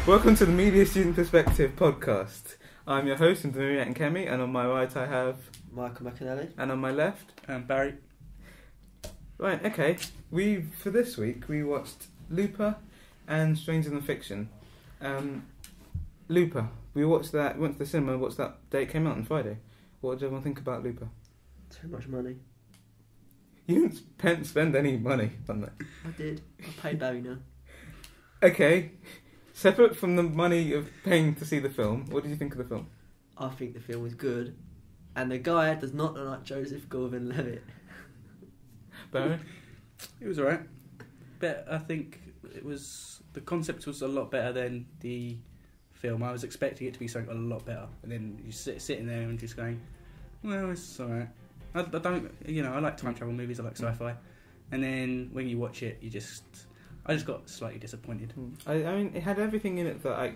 Welcome to the Media Student Perspective podcast. I'm your host, Maria and Kemi, and on my right I have Michael McAnally. And on my left, Barry. Right, okay. For this week we watched Looper and Stranger Than Fiction. Looper. We watched that. We went to the cinema and watched that day it came out on Friday. What did everyone think about Looper? Too much money. You didn't spend any money on that. I did. I paid Barry now. Okay. Separate from the money of paying to see the film, what did you think of the film? I think the film was good, and the guy does not look like Joseph Gordon-Levitt. Barry? It was alright. But I think the concept was a lot better than the film. I was expecting it to be something a lot better, and then you sitting there and just going, well, it's alright. I like time travel movies, I like sci-fi, and then when you watch it, I just got slightly disappointed. I mean, it had everything in it that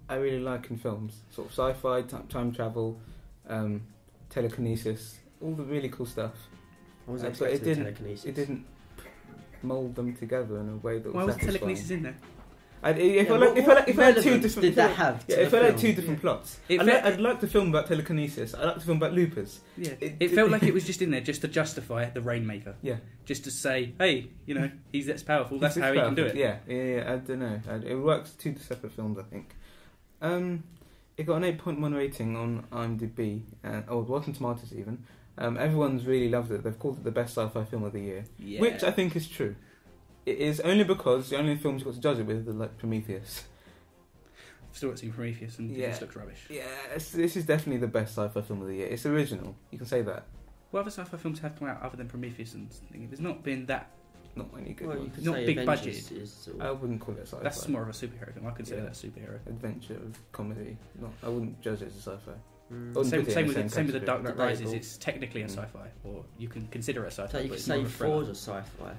I really like in films. Sort of sci-fi, time travel, telekinesis, all the really cool stuff. I was But expecting telekinesis. It didn't mould them together in a way that Why was was telekinesis in there? It felt like two different. Did that have? Yeah, it felt like two different plots. I'd like the film about telekinesis. I like the film about loopers. Yeah, it felt like it was just in there just to justify the Rainmaker. Yeah, just to say, hey, he's this powerful. That's how he can do it. Yeah. I don't know. It works. Two separate films, I think. It got an 8.1 rating on IMDb, or Rotten Tomatoes even. Everyone's really loved it. They've called it the best sci-fi film of the year, which I think is true. It is only because the only films you've got to judge it with are like Prometheus. I've still got seen Prometheus and it just looks rubbish. Yeah, this is definitely the best sci-fi film of the year. It's original, you can say that. What other sci-fi films have come out other than Prometheus and thing? There's not been that... Not any good Well, ones. you could Not say big Avengers budget. is sort of- I wouldn't call it sci-fi. That's more of a superhero film. I consider that superhero. Adventure, comedy. I wouldn't judge it as a sci-fi. Same with the Dark Knight category. Rises. It's technically a sci-fi, or you can consider it a sci-fi. So you but could it's more say of a thriller. Ford is sci-fi.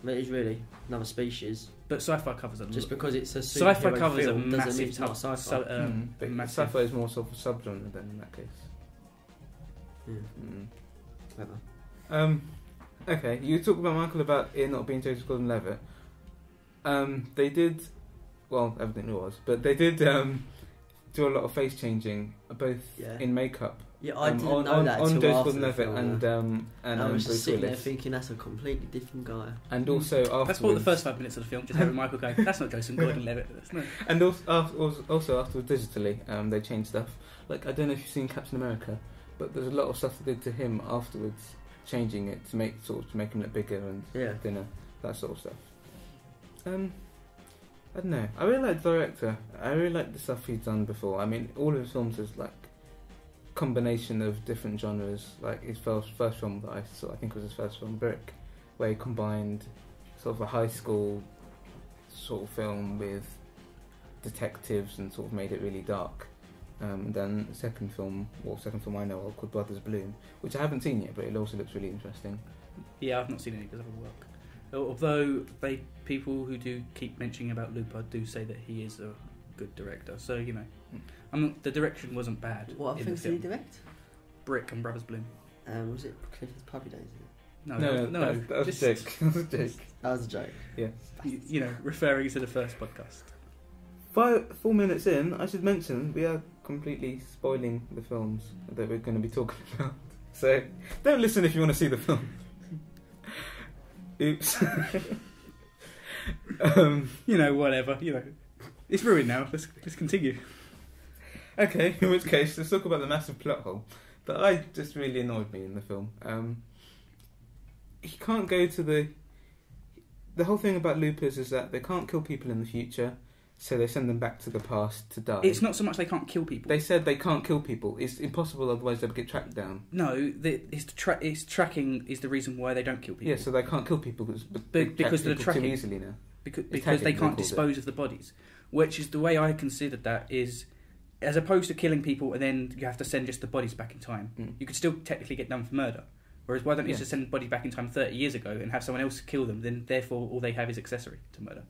But it is really another species. But sci-fi covers a lot. Just because it's a Sci-fi superhero covers film a doesn't massive mean it's not sci-fi. But massive. sci-fi is more sort of subgenre then in that case. Whatever. Okay, you talked about Michael about it not being Joseph Gordon-Levitt. They did, well, evidently it was, but they did do a lot of face changing, both in makeup. Yeah, I didn't know that on until Joseph after the Gordon-Levitt film, and I was Bruce just sitting there Willis. thinking that's a completely different guy. And also afterwards, That's what the first 5 minutes of the film, just having Michael going, that's not Joseph Gordon-Levitt. That's not. And also afterwards digitally, they changed stuff. Like, I don't know if you've seen Captain America, but there's a lot of stuff they did to him afterwards, changing it to make him look bigger and thinner, that sort of stuff. I don't know. I really like the director. I really like the stuff he's done before. I mean, all of his films is like combination of different genres. Like his first film that I saw, I think was his first film, Brick, where he combined sort of a high school sort of film with detectives and sort of made it really dark. And then the second film I know of called Brothers Bloom, which I haven't seen yet, but it also looks really interesting. Yeah, I've not seen any of his other work. Although people who do keep mentioning about Looper do say that he is a good director. So, the direction wasn't bad. What other things did he direct? Brick and Brothers Bloom. Was it Clifford's Puppy Days? No, that was a joke. That was a joke. That was a joke. Yeah. Referring to the first podcast. 4 minutes in, I should mention we are completely spoiling the films that we're going to be talking about. So don't listen if you want to see the film. Oops. Whatever. It's ruined now. Let's continue. Okay, in which case, let's talk about the massive plot hole that just really annoyed me in the film. He can't go to the whole thing about loopers is that they can't kill people in the future, so they send them back to the past to die. It's not so much they can't kill people. They said they can't kill people. It's impossible, otherwise they'll get tracked down. No, it's tracking is the reason why they don't kill people. Yeah, so they can't kill people because of the tracking too easily now. Because they can't dispose of the bodies, which is the way I considered that is, as opposed to killing people and then you have to send just the bodies back in time. You could still technically get done for murder. Whereas why don't you just send the body back in time 30 years ago and have someone else kill them? Then therefore all they have is accessory to murder.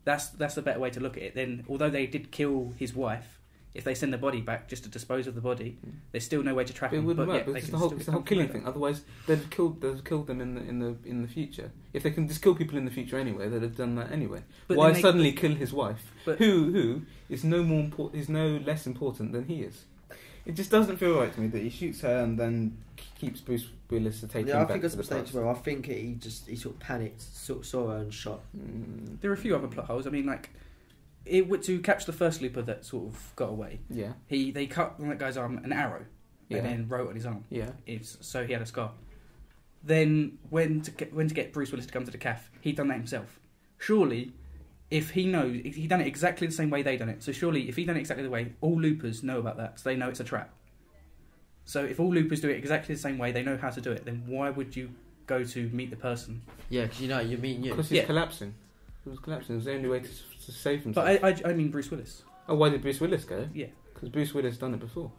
That's the better way to look at it. Then although they did kill his wife, if they send the body back just to dispose of the body, there's still no way to track It them. wouldn't But work. yet they It's can the whole, still it's the whole come killing together. thing. Otherwise, they'd have killed them in the future. If they can just kill people in the future anyway, they'd have done that anyway. But Why then suddenly kill his wife? But- Who is no more is no less important than he is. It just doesn't feel right to me that he shoots her and then keeps Bruce Willis to take him I back think to that's a the mistake past. as well. I think he sort of panicked, sort of saw her and shot. There are a few other plot holes. I mean, like, to catch the first looper that sort of got away, Yeah. they cut on that guy's arm an arrow Yeah. and then wrote on his arm. Yeah. So he had a scar. Then when to get Bruce Willis to come to the calf, he'd done that himself. Surely, if he knows, if he'd done it exactly the same way they done it. So surely, if he'd done it exactly the way, all loopers know about that, so they know it's a trap. So if all loopers do it exactly the same way, they know how to do it. Then why would you go to meet the person? Yeah, because you're meeting you. Because he's collapsing. He was collapsing. It was the only way to save himself. But I mean Bruce Willis. Oh, why did Bruce Willis go? Yeah. Because Bruce Willis done it before.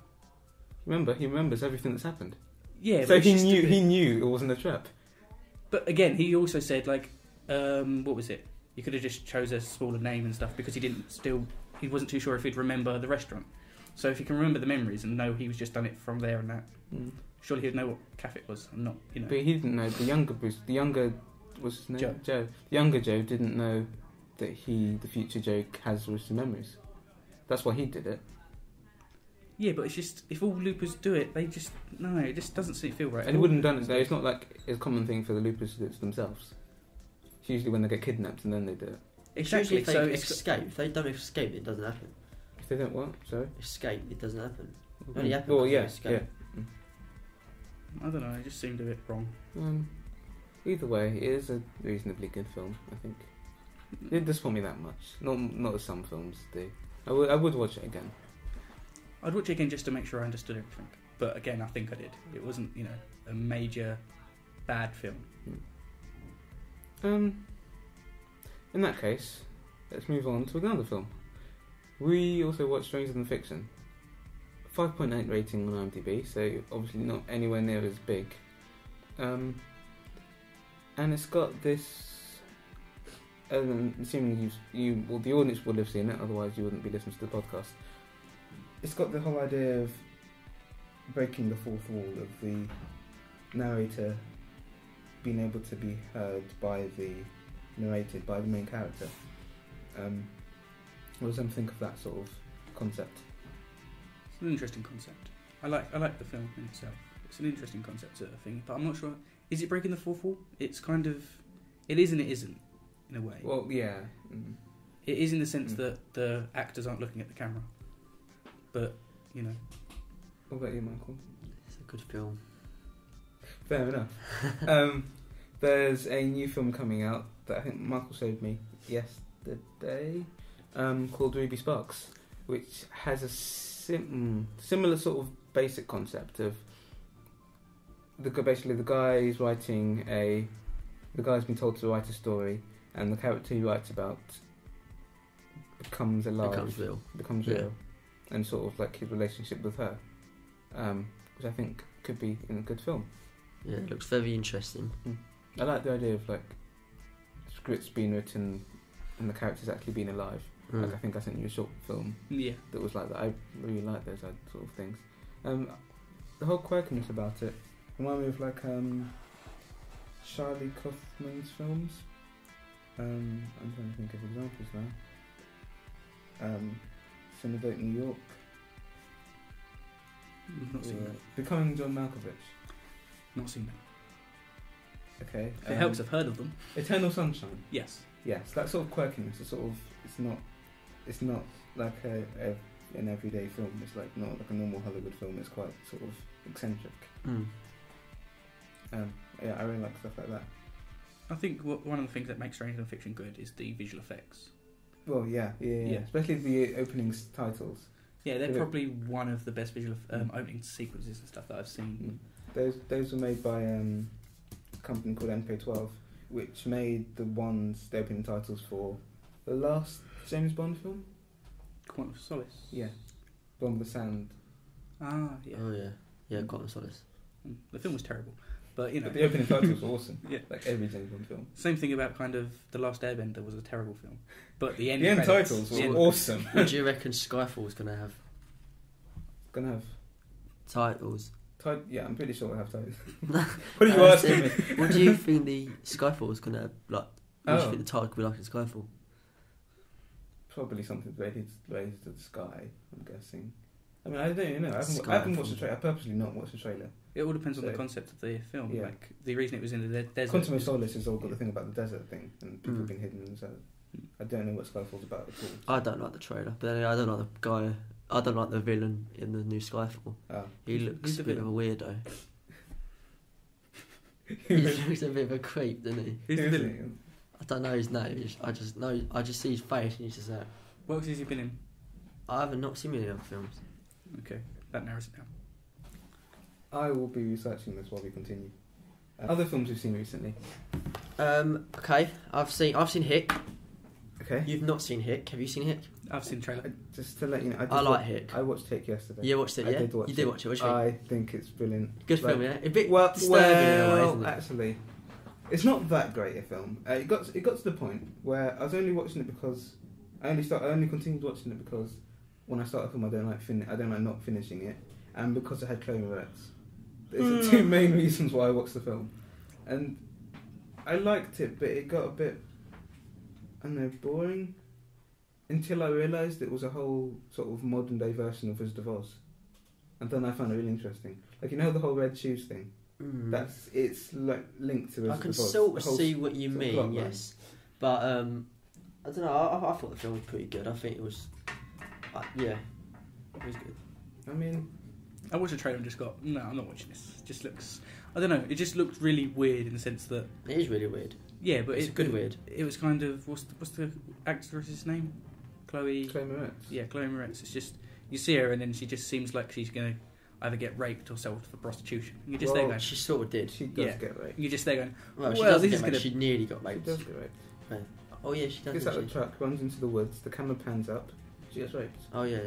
Remember, he remembers everything that's happened. Yeah. So but it's just a bit- he knew it wasn't a trap. But again, he also said like, what was it? You could have just chose a smaller name and stuff because he wasn't too sure if he'd remember the restaurant. So if he can remember the memories and know he was just done it from there and that, surely he'd know what cafe it was and not, you know. But he didn't know. The younger what's his name? Joe. The younger Joe didn't know that the future Joe has recent memories. That's why he did it. Yeah, but it's just if all loopers do it, it just doesn't feel right. And he wouldn't have done it though. It's not like it's a common thing for the loopers to do it themselves. It's usually when they get kidnapped and then they do it. Exactly. Usually if they So escape. If they don't escape, it doesn't happen. If they don't what? Sorry? Escape, it doesn't happen. Only happens Well, because yeah, of escape. yeah. I don't know. It just seemed a bit wrong. Either way, it is a reasonably good film, I think. It didn't disappoint me that much. Not as some films do. I would watch it again. I'd watch it again just to make sure I understood everything. But again, I think I did. It wasn't, a major bad film. In that case, let's move on to another film. We also watched Stranger Than Fiction. 5.8 rating on IMDb, so obviously not anywhere near as big. And it's got this. Assuming the audience would have seen it, otherwise you wouldn't be listening to the podcast. It's got the whole idea of breaking the fourth wall of the narrator being able to be heard narrated by the main character. What does anyone think of that sort of concept? It's an interesting concept. I like the film in itself. It's an interesting concept sort of thing, but I'm not sure. Is it breaking the fourth wall? It's kind of. It is and it isn't, in a way. Well, yeah. It is in the sense that the actors aren't looking at the camera. But, What about you, Michael? It's a good film. Fair enough. There's a new film coming out that I think Michael showed me yesterday, called Ruby Sparks, which has a similar sort of basic concept of basically the guy's been told to write a story, and the character he writes about becomes alive, becomes real, and sort of like his relationship with her, which I think could be in a good film. Yeah, it looks very interesting. I like the idea of like scripts being written and the characters actually being alive. Like I think I sent you a short film that was like that. I really like those sort of things. The whole quirkiness about it reminded me of like Charlie Kaufman's films. I'm trying to think of examples now. Cinedote New York. not seen that. Becoming John Malkovich. Not seen that. Okay. If it helps, I've heard of them. Eternal Sunshine. Yes. Yes, that sort of quirkiness. It's not like an everyday film. It's like not like a normal Hollywood film. It's quite sort of eccentric. Yeah, I really like stuff like that. I think one of the things that makes Stranger Than Fiction good is the visual effects. Well, yeah. Especially the opening titles. Yeah, they're probably one of the best visual opening sequences and stuff that I've seen. Those were made by a company called MK12, which made the opening titles for the last James Bond film. Quantum of Solace. Yeah, the one with the sand. Ah, yeah. Oh yeah, Quantum of Solace. The film was terrible, but But the opening titles were awesome. Yeah. Like every James Bond film. Same thing about kind of The Last Airbender was a terrible film, but the end. The end credits, titles the were end- awesome. What do you reckon Skyfall is going to have? gonna have Titles. Yeah, I'm pretty sure we'll have titles. What are you asking me? What do you think the Skyfall is gonna like? What do you Oh. think the title could be like in Skyfall? Probably something related to the sky, I'm guessing. I mean, I don't even know. I Sky haven't watched the film. trailer. I purposely not watched the trailer. It all depends on the So- concept of the film. Yeah. Like the reason it was in the desert. Quantum of Solace has all got the thing about the desert thing, and people Mm. have been hidden in the desert. I don't know what Skyfall's about at all. I don't like the trailer, but anyway, I don't like the guy. I don't like the villain in the new Skyfall. Oh. He Who's looks the a bit of a weirdo. He looks a bit of a creep, doesn't he? Who's the villain? I don't know his name. I just know. I just see his face, and he's just like. What else has he been in? I haven't not seen many other films. Okay, that narrows it down. I will be researching this while we continue. Other films we've seen recently. Okay, I've seen Hick. Okay. You've not seen Hick. Have you seen Hick? I've seen the trailer. Just to let you know, I like Hick. I watched Hick yesterday. You watched it, I yeah? did watch You did watch it. What do you think? I think it's brilliant. Good Like, film, yeah. A bit Well, disturbing in a way, isn't it? actually, it's not that great a film. It got to the point where I was only watching it because I only continued watching it because when I start a film, I don't like not finishing it, and because it had Chloe Moretz. There's the two main reasons why I watched the film, and I liked it, but it got a bit, I don't know, boring. Until I realised it was a whole sort of modern day version of Wizard of Oz, and then I found it really interesting. Like, you know, the whole red shoes thing. It's like linked to Wizard I of can Oz. sort The of whole see what you sort of mean, plot line. yes, but I don't know. I thought the film was pretty good. I think it was, yeah, it was good. I mean, I watched the trailer and just got, no, I'm not watching this. It just looks, I don't know, it just looked really weird in the sense that, It is really weird. yeah, but It's good weird. It was kind of, what's the actress's name? Chloe Moretz. Yeah, Chloe Moretz. It's just, you see her and then she just seems like she's going to either get raped or sold for prostitution. And you're just there going, She sort of did. She does Yeah. get raped. you're just there going, Well, she Well, doesn't this get is raped. She nearly got She raped. does get raped. Oh yeah, she does. Gets out of She? the truck, runs into the woods. The camera pans up. She gets raped. Oh yeah.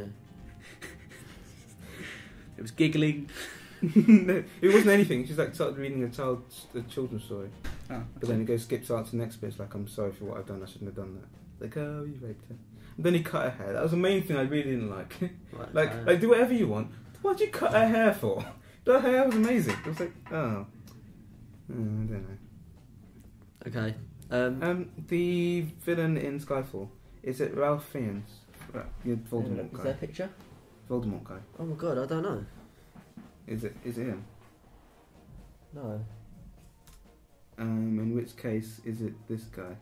it was giggling. No, it wasn't anything. She's like started reading a children's story, Oh, but then it skips out to the next bit. It's like, I'm sorry for what I've done. I shouldn't have done that. Like, oh, you raped her. And then he cut her hair. That was the main thing I really didn't like. Like, do whatever you want. What'd you cut her hair for? Her hair was amazing. I was like, oh, I don't know. Okay. The villain in Skyfall, is it Ralph Fiennes? Voldemort Is guy. there a picture? Voldemort guy. Oh my god, I don't know. Is it him? No. In which case, is it this guy?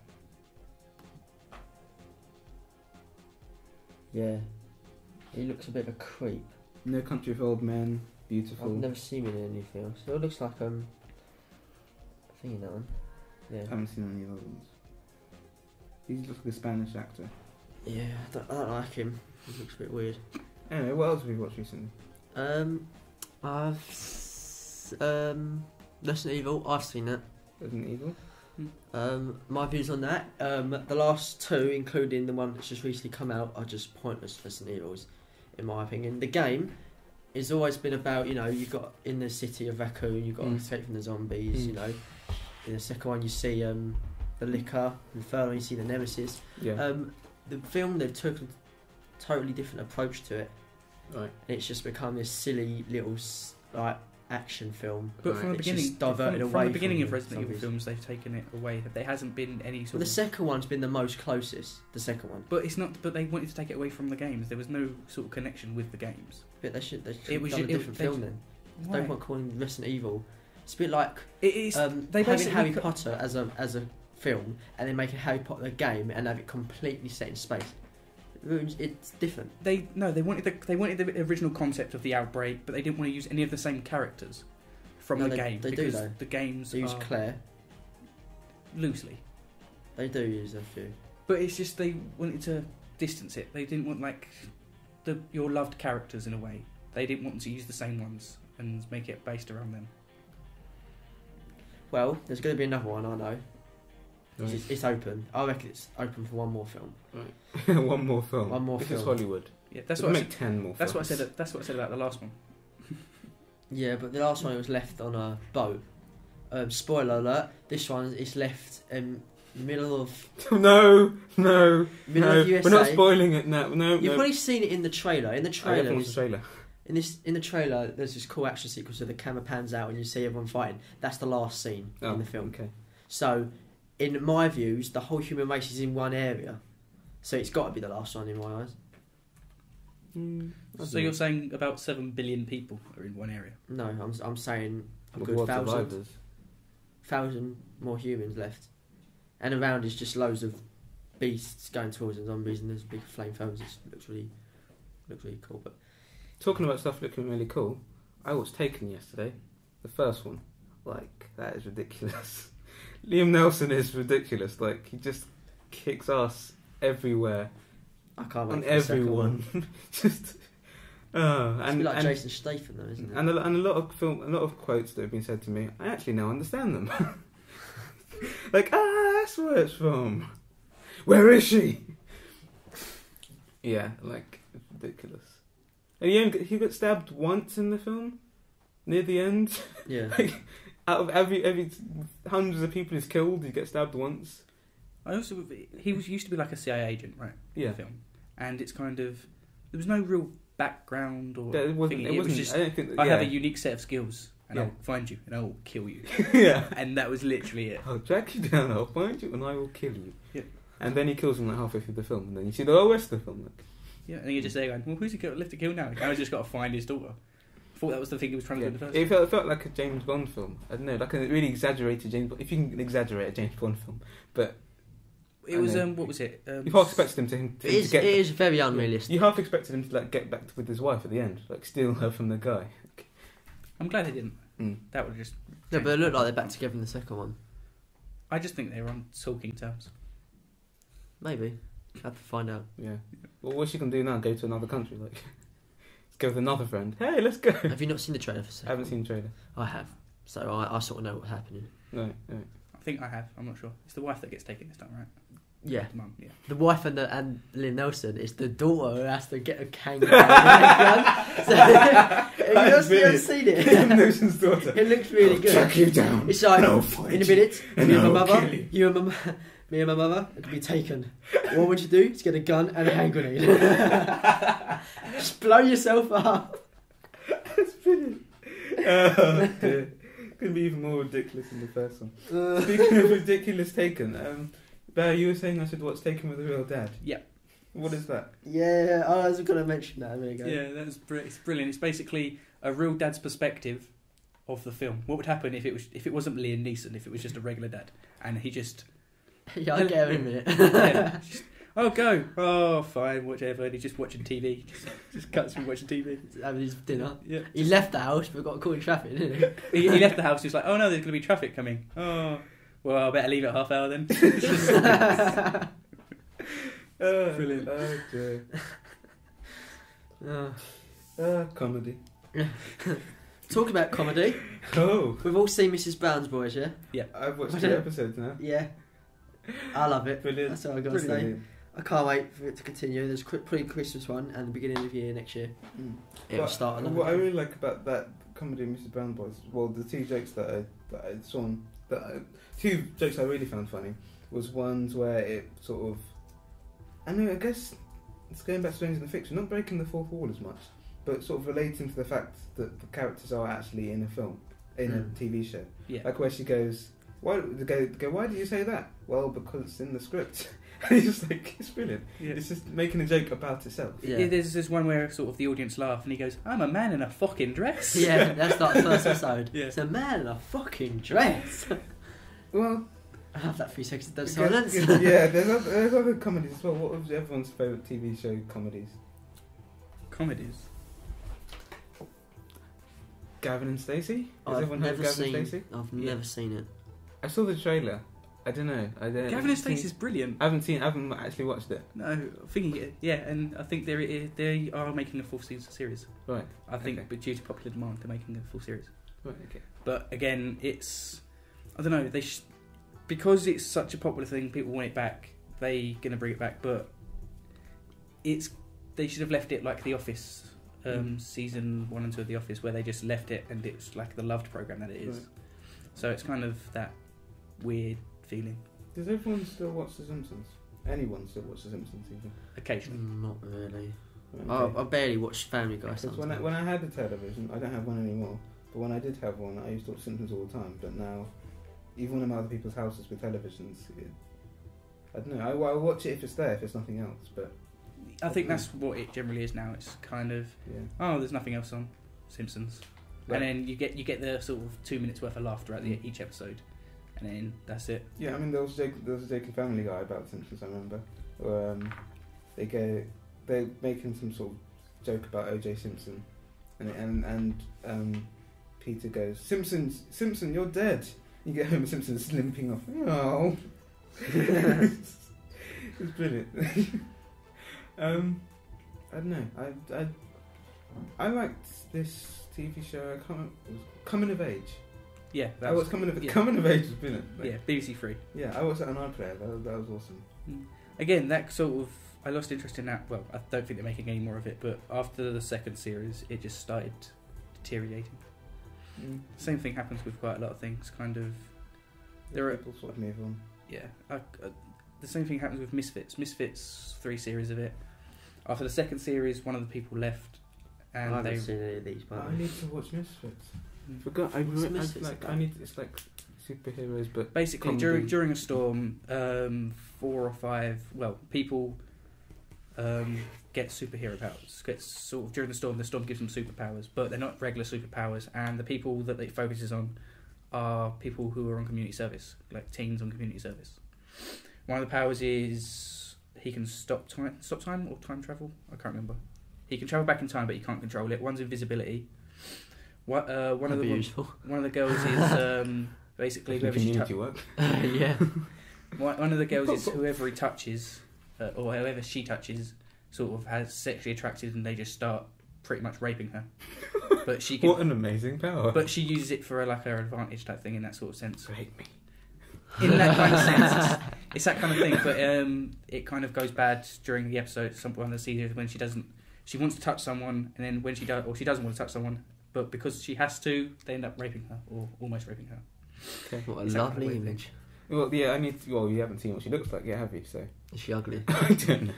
Yeah. He looks a bit of a creep. No Country for Old Men, beautiful. I've never seen him in anything else. So it looks like I think in that one. Yeah. I haven't seen any other ones. He looks like a Spanish actor. Yeah, I don't like him. He looks a bit weird. Anyway, what else have you watched recently? Resident Evil. I've seen that. Resident Evil? My views on that. The last two, including the one that's just recently come out, are just pointless Resident Evils, in my opinion. The game has always been about, you know, you've got in the city of Raccoon, you've got to escape from the zombies, you know. In the second one, you see the liquor. In the third one, you see the nemesis. Yeah. The film, they've took a totally different approach to it. Right. And it's just become this silly little like action film. But from the It's beginning, just diverted from away the beginning from of Resident Evil zombies. films, they've taken it away. There hasn't been any Well, sort the of. second one's been the most closest. The second one, But it's not. But they wanted to take it away from the games. There was no sort of connection with the games. but they should It have was done a ju- it- different they- film then. Why? Don't want calling it Resident Evil. It's a bit like It is. They having basically Harry put- Potter as a film and then making Harry Potter a game and have it completely set in space. It's different. They wanted the original concept of the outbreak, but they didn't want to use any of the same characters from No, the they- game they do, because though. the games They use are Claire. loosely. They do use a few. But it's just they wanted to distance it. They didn't want like your loved characters in a way. They didn't want to use the same ones and make it based around them. Well, there's going to be another one, I know. Right. It's open. I reckon it's open for one more film. Right. One more film. One more this film. is Hollywood. Yeah, that's They what I make said. 10 more. That's what I films. said. That's what I said about the last one. Yeah, but the last one was left on a boat. Spoiler alert, this one is left in the middle of... No. Middle of USA. We're not spoiling it now. No. You've probably seen it in the trailer. In the I trailer, haven't watched the trailer. in the trailer, there's this cool action sequence where the camera pans out and you see everyone fighting. That's the last scene in the film. Okay. So, in my views, the whole human race is in one area. So it's got to be the last one in my eyes. So you're saying about 7 billion people are in one area? No, I'm saying a With good what 1,000 more humans left, and around is just loads of beasts going towards them, zombies, and there's big flamethrowers. It looks really cool. But Talking about stuff looking really cool, I watched Taken yesterday, the first one. Like, that is ridiculous. Liam Neeson is ridiculous. Like, he just kicks ass everywhere. I can't wait On for the second everyone. one. Just... It's like Jason Statham, though, isn't it? And a lot of quotes that have been said to me, I actually now understand them. Like, that's where it's from. Where is she? Yeah, like, ridiculous. And he got stabbed once in the film, near the end. Yeah. Like, out of every hundreds of people he's killed, he gets stabbed once. He used to be like a CIA agent, right? Yeah. In the film, and it's kind of there was no real background or It wasn't. thingy. It was just I don't think. I have a unique set of skills, and Yeah. I'll find you, and I will kill you. Yeah. And that was literally it. I'll track you down. I'll find you, and I will kill you. Yeah. And then he kills him like halfway through the film, and then you see the whole rest of the film. Like, Yeah, and you're just there going, well, who's he left to kill now? Now he's just got to find his daughter. I thought that was the thing he was trying to do in the first. It felt like a James Bond film. I don't know, like a really exaggerated James Bond. If you can exaggerate a James Bond film, but It was what was it? you half expected him to It get. is very unrealistic. You half expected him to like get back with his wife at the end, like steal her from the guy. I'm glad they didn't. Mm. That would just. No, but it looked like they're back together in the second one. I just think they were on talking terms. Maybe. Have to find out. Yeah. Well, what's she gonna do now? Go to another country? Like, let's go with another friend. Hey, let's go. Have you not seen the trailer for I second? haven't seen the trailer. I have. So I sort of know what's happening. No. I think I have. I'm not sure. It's the wife that gets taken this time, right? Yeah. The mum. Yeah. The wife and Liam Neeson is the daughter who has to get a kangaroo. So, have you ever seen it? Liam Neeson's daughter. It looks really good. Track you down. It's like, I'll find in a you, minute, and me and my I'll mother, kill you. you and me and my mother, it could be taken. What would you do? Just get a gun and a hand grenade. Just blow yourself up. That's brilliant. Oh, dear. Could be even more ridiculous than the first one. Speaking of ridiculous Taken, Bear, you were saying I should watch Taken with a Real Dad. Yeah. What is that? Yeah, I was going to mention that a minute ago. Yeah, it's brilliant. It's basically a real dad's perspective of the film. What would happen if it wasn't Liam Neeson, if it was just a regular dad, and he just Yeah, I'll get her in a minute. yeah, go. Oh, fine, whatever. And he's just watching TV. Just cuts from watching TV. Having his dinner. Yeah. He left the house but got caught in traffic, didn't he? He left the house. He was like, oh no, there's going to be traffic coming. Oh, well, I better leave it half hour then. Brilliant. Oh, dear. Comedy. Talk about comedy. Oh. We've all seen Mrs. Brown's Boys, yeah? Yeah. I've watched 2 episodes now. Yeah. I love it. Brilliant. That's all I got to say. Brilliant. I can't wait for it to continue. There's a pre-Christmas one and the beginning of the year next year. It'll But start another what I one. really like about that comedy Mrs. Brown Boys, well, the 2 jokes that I saw, 2 jokes I really found funny was ones where it sort of, I mean, I guess it's going back to Stranger Than Fiction, not breaking the fourth wall as much, but sort of relating to the fact that the characters are actually in a film, in a TV show. Yeah. Like where she goes, why did you say that? Well, because it's in the script. And it's just like, it's brilliant. Yeah. It's just making a joke about itself. Yeah. There's this one where sort of the audience laugh and he goes, I'm a man in a fucking dress. Yeah, that's like the first episode. Yeah. It's a man in a fucking dress. Well, I have that 3 seconds of dead I guess- silence. yeah, there's other comedies as well. What was everyone's favourite TV show comedies? Comedies. Gavin and Stacey? Has I've everyone heard of never Gavin seen. and Stacey? I've Yeah. never seen it. I saw the trailer. I don't know. Gavin and Stacey's brilliant. I haven't actually watched it. No, I think and I think they are making a full season series. Right. I think, Okay. but due to popular demand, they're making a full series. Right. Okay. But again, I don't know. Because it's such a popular thing, people want it back. They gonna bring it back, but they should have left it like The Office, season 1 and 2 of The Office, where they just left it and it's like the loved program that it is. Right. So it's kind of that weird feeling. Does everyone still watch The Simpsons? Anyone still watch The Simpsons even? Occasionally. Not really. I barely watch Family Guy. Because when I had a television, I don't have one anymore. But when I did have one, I used to watch Simpsons all the time. But now, even when I'm at other people's houses with televisions, I don't know. I watch it if it's there, if there's nothing else. But I think that's what it generally is now. It's kind of there's nothing else on Simpsons, and then you get the sort of 2 minutes worth of laughter at each episode, and then that's it. Yeah, I mean there was a Jake and Family Guy about the Simpsons. I remember, where they're making some sort of joke about O.J. Simpson, and Peter goes, Simpson, you're dead. You get Homer Simpson limping off. Oh, it's brilliant. I don't know. I liked this TV show. I can't remember. It was Coming of Age. Yeah, Coming of Age was brilliant. BBC Three. Yeah, I watched that on iPlayer. That was awesome. Again, that sort of I lost interest in that. Well, I don't think they're making any more of it. But after the second series, it just started deteriorating. Same thing happens with quite a lot of things. Kind of, there are people sort of move on. Yeah, the same thing happens with Misfits. Misfits 3 series of it. After the second series, one of the people left, and I haven't seen any of these. I need to watch Misfits. Forgot. It's like superheroes, but basically during a storm, 4 or 5 people get superhero powers. During the storm gives them superpowers, but they're not regular superpowers. And the people that it focuses on are people who are on community service, like teens on community service. One of the powers is he can stop time or time travel. I can't remember. He can travel back in time, but he can't control it. One's invisibility. One of the girls is basically whoever community work. Yeah. One of the girls is whoever he touches, or whoever she touches, sort of has sexually attracted, and they just start pretty much raping her. But she can, what an amazing power! But she uses it for her advantage type thing in that sort of sense. Rape me. In that kind of sense, it's that kind of thing. But it kind of goes bad during the episode. Some one of the seasons when she wants to touch someone, and then when she does, or she doesn't want to touch someone, but because she has to, they end up raping her or almost raping her. Okay. What a lovely image. Well, yeah, you haven't seen what she looks like yet, have you? So is she ugly? I don't know.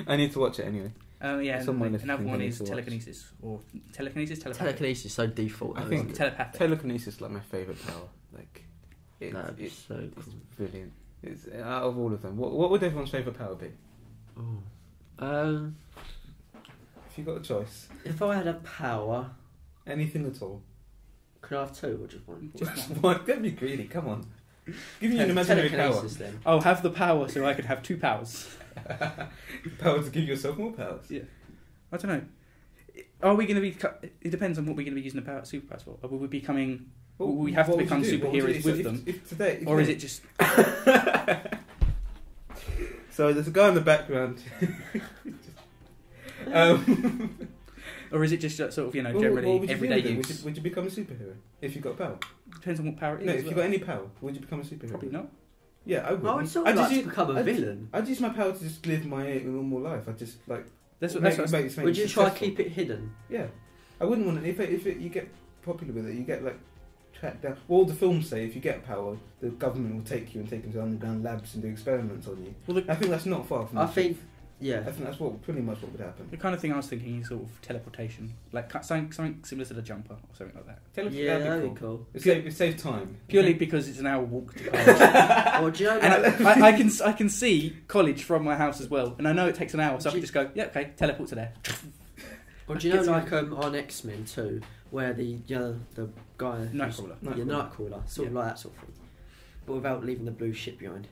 I need to watch it anyway. Another one is telekinesis or telekinesis. Telekinesis is so default. I think telepathic. Telekinesis is like my favourite power. Like, it's so cool. It's brilliant. It's out of all of them. What would everyone's favourite power be? If you got a choice, if I had a power, anything at all, could I have 2 or just one? Just one. Don't be greedy. Come on. Give me an imaginary power. Then. Oh, have the power so I could have 2 powers. Power to give yourself more powers. Yeah. I don't know. Are we going to be? It depends on what we're going to be using the superpowers for. Will we becoming? Will we have to become superheroes with them? Or is it just? So there's a guy in the background. Or is it just sort of generally everyday use? Would you become a superhero if you got power? Depends on what power it is. No, if you got any power, would you become a superhero? Probably not. Yeah, I would. I would sort of like to become a villain. I'd use my power to just live my normal life. I'd just like. That's what would you try to keep it hidden? Yeah, I wouldn't want it. If you get popular with it, you get like tracked down. Well, all the films say if you get power, the government will take you and take you to underground labs and do experiments on you. Well, I think that's not far from. I think that's pretty much what would happen. The kind of thing I was thinking is sort of teleportation, like something similar to the jumper or something like that. Yeah, that'd be cool. It saves time purely because it's an hour walk to college. Well, do you know and I can see college from my house as well, and I know it takes an hour, so I can just go, yeah, okay, teleport to there. Or do you know, like on X-Men 2, where the guy Nightcrawler, Nightcrawler, sort of like that sort of thing, but without leaving the blue ship behind.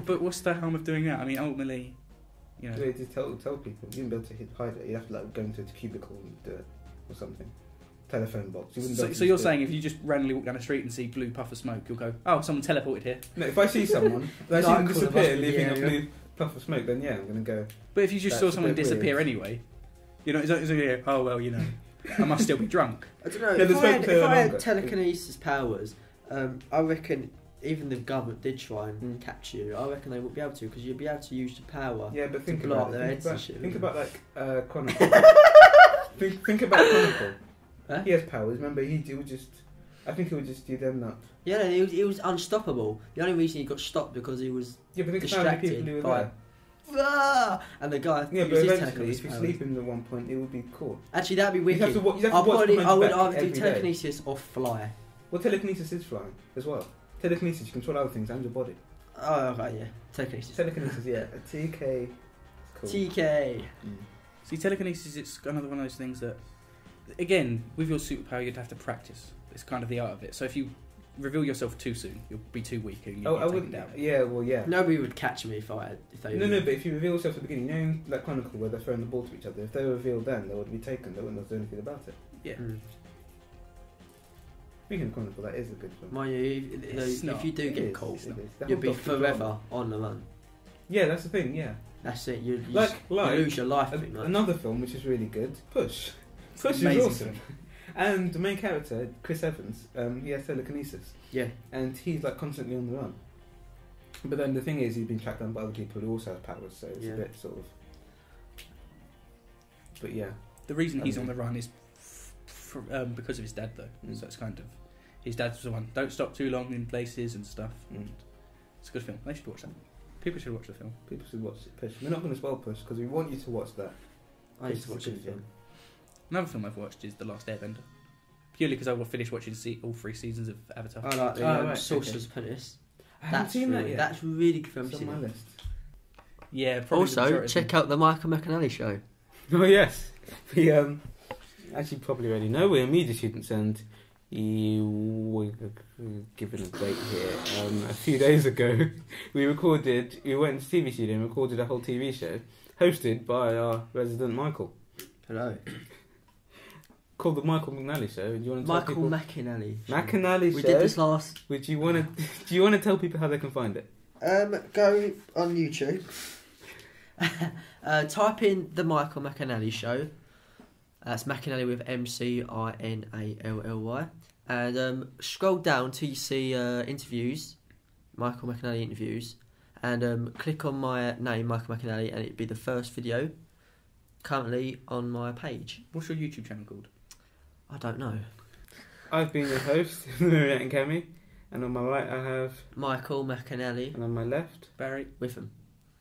But what's the harm of doing that? I mean, ultimately, Yeah, just tell people. You wouldn't be able to hide it. You'd have to like go into a cubicle and do it or something. Telephone box. So you're saying if you just randomly walk down the street and see blue puff of smoke, you'll go, oh, someone teleported here. No, if I see someone, if I see them disappear leaving a blue puff of smoke, then yeah, I'm going to go. But if you just saw someone disappear anyway, it's like, oh well, I must still be drunk. I don't know. If I had telekinesis powers, I reckon even the government did try and catch you. I reckon they would be able to, because you'd be able to use the power. Yeah, but think to blow about up their heads and shit. Think about like Chronicle. think about Chronicle. Huh? He has powers. Remember, he would just. I think he would just do them up. Yeah, he was unstoppable. The only reason he got stopped because he was distracted by. and the guy Yeah, but uses his eventually, telekinesis if you powers. sleep in at one point, it would be cool. Actually, that'd be wicked. You'd have to I watch would Commander either Back do every day. telekinesis or fly. Well, telekinesis is flying as well. Telekinesis, you control other things and your body. Oh, okay, yeah. Telekinesis. Telekinesis, yeah. TK. It's cool. TK. See, telekinesis, it's another one of those things that, again, with your superpower, you'd have to practice. It's kind of the art of it. So if you reveal yourself too soon, you'll be too weak and you'll I get would. taken down. Yeah, well, yeah. Nobody would catch me if they. No, but if you reveal yourself at the beginning, you know, in, like Chronicle, where they're throwing the ball to each other, if they were revealed then, they would be taken. They wouldn't do anything about it. Yeah. Speaking of Chronicle, that is a good film. Mind you, if you do It get is, caught, it is. The you'll whole be Doctor forever drama. on the run. Yeah, that's the thing. Yeah, That's it. You like you lose your life. pretty much. another film which is really good. Push. Push is Amazing awesome. film. And the main character, Chris Evans, he has telekinesis, Yeah. and he's like constantly on the run. But then the thing is, he's been tracked down by other people who also have powers, so it's Yeah. a bit sort of. But yeah, The reason he's on the run is because of his dad, though. Mm. So it's kind of his dad's the one. Don't stop too long in places and stuff. Mm. It's a good film. They should watch that. People should watch the film. people should watch Push. We're not going to spoil Push because we want you to watch that. I used to Push watch is a it. good film. Another film I've watched is The Last Airbender. Purely because I will finish watching all 3 seasons of Avatar. I like the right, Sorcerer's Apprentice. I haven't seen that yet. That's really good film. It's on my list. Yeah, probably the Also, majority of check them. out the Michael McAnally show. Oh yes, we as you probably already know, we're media students, and we're given a date here. A few days ago, we went to TV studio and recorded a whole TV show, hosted by our resident Michael, Hello. called the Michael McNally Show. Do you want to tell Michael people? McAnally. McAnally We Show. did this last. Would you want to? Do you want to tell people how they can find it? Go on YouTube. Type in the Michael McAnally Show. That's McAnally with McInally, and scroll down till you see interviews, Michael McAnally interviews, and click on my name, Michael McAnally, and it'd be the first video currently on my page. What's your YouTube channel called? I don't know. I've been your host, Marriott and Kemi, and on my right I have, Michael McAnally and on my left, Barry. with him.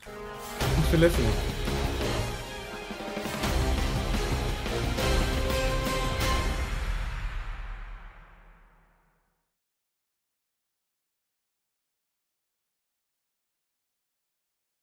thanks for listening.